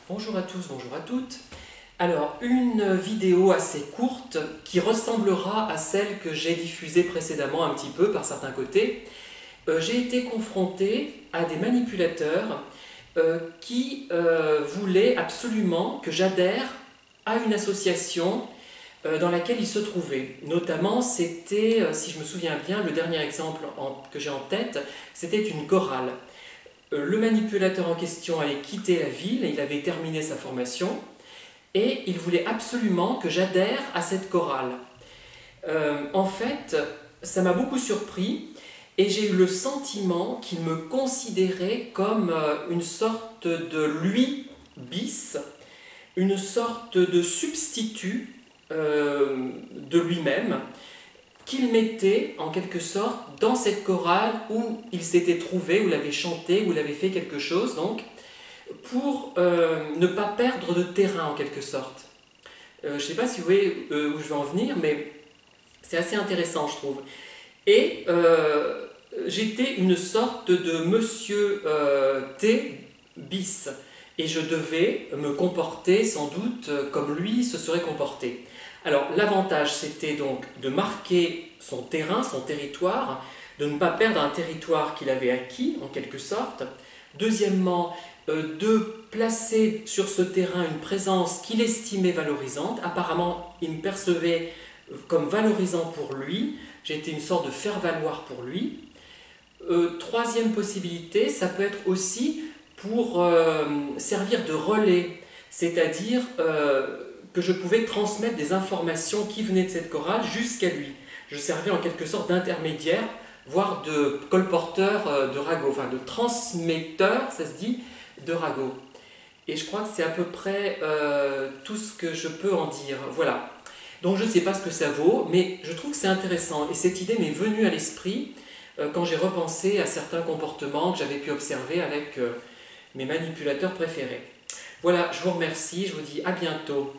Bonjour à tous, bonjour à toutes. Alors, une vidéo assez courte qui ressemblera à celle que j'ai diffusée précédemment un petit peu par certains côtés. J'ai été confronté à des manipulateurs qui voulaient absolument que j'adhère à une association dans laquelle ils se trouvaient. Notamment, c'était, si je me souviens bien, le dernier exemple que j'ai en tête, c'était une chorale. Le manipulateur en question allait quitter la ville, il avait terminé sa formation, et il voulait absolument que j'adhère à cette chorale. En fait, ça m'a beaucoup surpris, et j'ai eu le sentiment qu'il me considérait comme une sorte de lui bis, une sorte de substitut de lui-même, qu'il mettait en quelque sorte dans cette chorale où il s'était trouvé, où il avait chanté, où il avait fait quelque chose, donc, pour ne pas perdre de terrain en quelque sorte. Je ne sais pas si vous voyez où je veux en venir, mais c'est assez intéressant, je trouve. Et j'étais une sorte de monsieur T bis, et je devais me comporter sans doute comme lui se serait comporté. Alors l'avantage c'était donc de marquer son terrain, son territoire, de ne pas perdre un territoire qu'il avait acquis en quelque sorte. Deuxièmement, de placer sur ce terrain une présence qu'il estimait valorisante. Apparemment, il me percevait comme valorisant pour lui. J'étais une sorte de faire-valoir pour lui. Troisième possibilité, ça peut être aussi pour servir de relais, c'est-à-dire que je pouvais transmettre des informations qui venaient de cette chorale jusqu'à lui. Je servais en quelque sorte d'intermédiaire, voire de colporteur de ragot, enfin de transmetteur, ça se dit, de ragot. Et je crois que c'est à peu près tout ce que je peux en dire. Voilà. Donc je ne sais pas ce que ça vaut, mais je trouve que c'est intéressant. Et cette idée m'est venue à l'esprit quand j'ai repensé à certains comportements que j'avais pu observer avec mes manipulateurs préférés. Voilà, je vous remercie, je vous dis à bientôt.